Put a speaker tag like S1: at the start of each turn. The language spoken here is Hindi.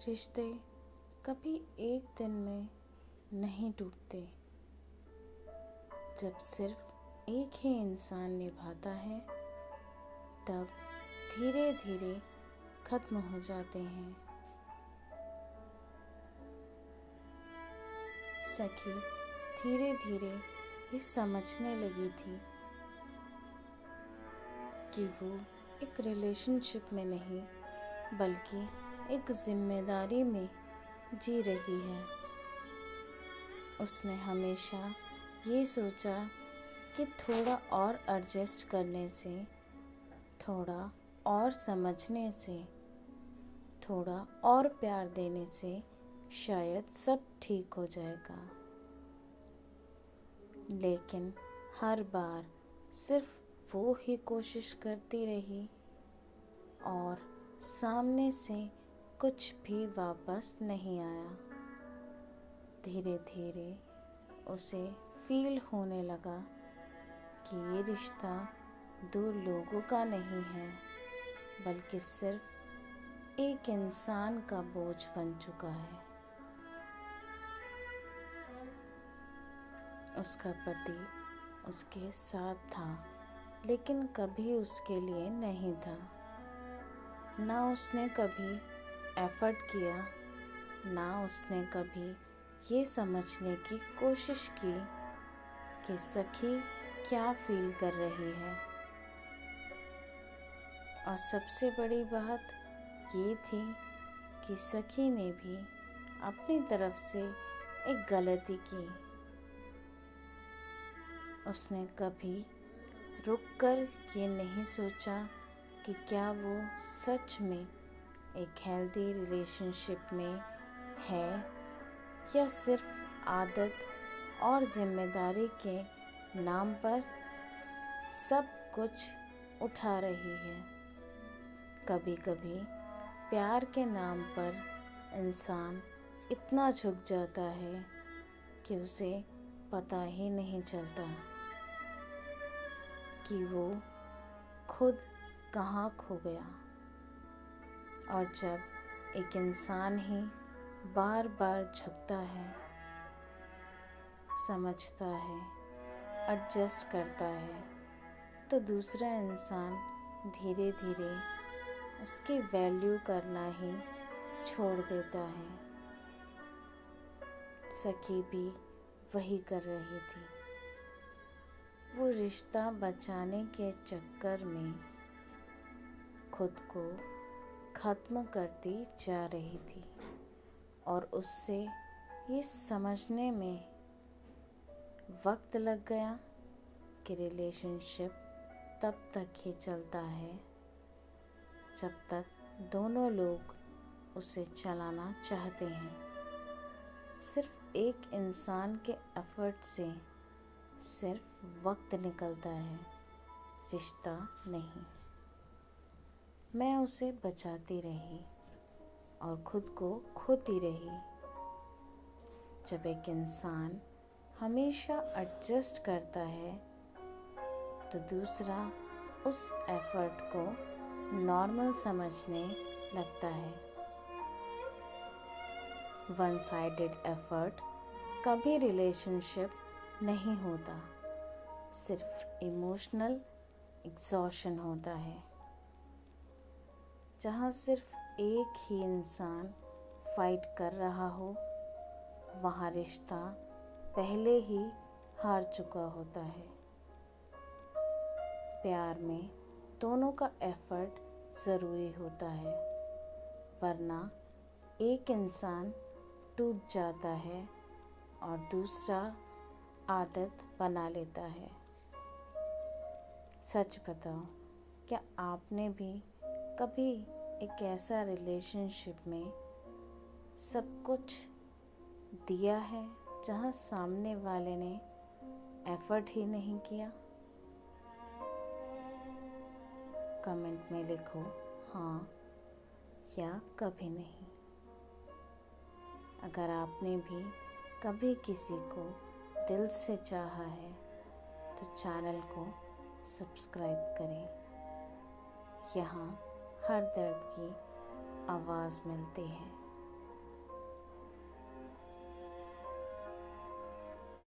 S1: रिश्ते कभी एक दिन में नहीं टूटते। जब सिर्फ एक ही इंसान निभाता है तब धीरे धीरे खत्म हो जाते हैं। सखी धीरे धीरे ये समझने लगी थी कि वो एक रिलेशनशिप में नहीं बल्कि एक जिम्मेदारी में जी रही है। उसने हमेशा ये सोचा कि थोड़ा और एडजस्ट करने से, थोड़ा और समझने से, थोड़ा और प्यार देने से शायद सब ठीक हो जाएगा। लेकिन हर बार सिर्फ वो ही कोशिश करती रही और सामने से कुछ भी वापस नहीं आया। धीरे धीरे उसे फील होने लगा कि ये रिश्ता दो लोगों का नहीं है बल्कि सिर्फ एक इंसान का बोझ बन चुका है। उसका पति उसके साथ था लेकिन कभी उसके लिए नहीं था। ना उसने कभी एफर्ट किया, ना उसने कभी ये समझने की कोशिश की कि सखी क्या फील कर रही है। और सबसे बड़ी बात ये थी कि सखी ने भी अपनी तरफ से एक गलती की। उसने कभी रुककर ये नहीं सोचा कि क्या वो सच में एक हेल्दी रिलेशनशिप में है या सिर्फ आदत और जिम्मेदारी के नाम पर सब कुछ उठा रही है। कभी कभी प्यार के नाम पर इंसान इतना झुक जाता है कि उसे पता ही नहीं चलता कि वो खुद कहाँ खो गया। और जब एक इंसान ही बार बार झुकता है, समझता है, एडजस्ट करता है, तो दूसरा इंसान धीरे धीरे उसकी वैल्यू करना ही छोड़ देता है। सखी भी वही कर रही थी। वो रिश्ता बचाने के चक्कर में खुद को खत्म करती जा रही थी और उससे ये समझने में वक्त लग गया कि रिलेशनशिप तब तक ही चलता है जब तक दोनों लोग उसे चलाना चाहते हैं। सिर्फ एक इंसान के एफर्ट से सिर्फ वक्त निकलता है, रिश्ता नहीं। मैं उसे बचाती रही और खुद को खोती रही। जब एक इंसान हमेशा एडजस्ट करता है तो दूसरा उस एफर्ट को नॉर्मल समझने लगता है। वन साइडेड एफर्ट कभी रिलेशनशिप नहीं होता, सिर्फ इमोशनल एग्जॉशन होता है। जहाँ सिर्फ एक ही इंसान फाइट कर रहा हो, वहाँ रिश्ता पहले ही हार चुका होता है। प्यार में दोनों का एफर्ट ज़रूरी होता है, वरना एक इंसान टूट जाता है और दूसरा आदत बना लेता है। सच बताओ, क्या आपने भी कभी एक ऐसा रिलेशनशिप में सब कुछ दिया है जहाँ सामने वाले ने एफर्ट ही नहीं किया? कमेंट में लिखो हाँ या कभी नहीं। अगर आपने भी कभी किसी को दिल से चाहा है तो चैनल को सब्सक्राइब करें। यहाँ हर दर्द की आवाज़ मिलती है।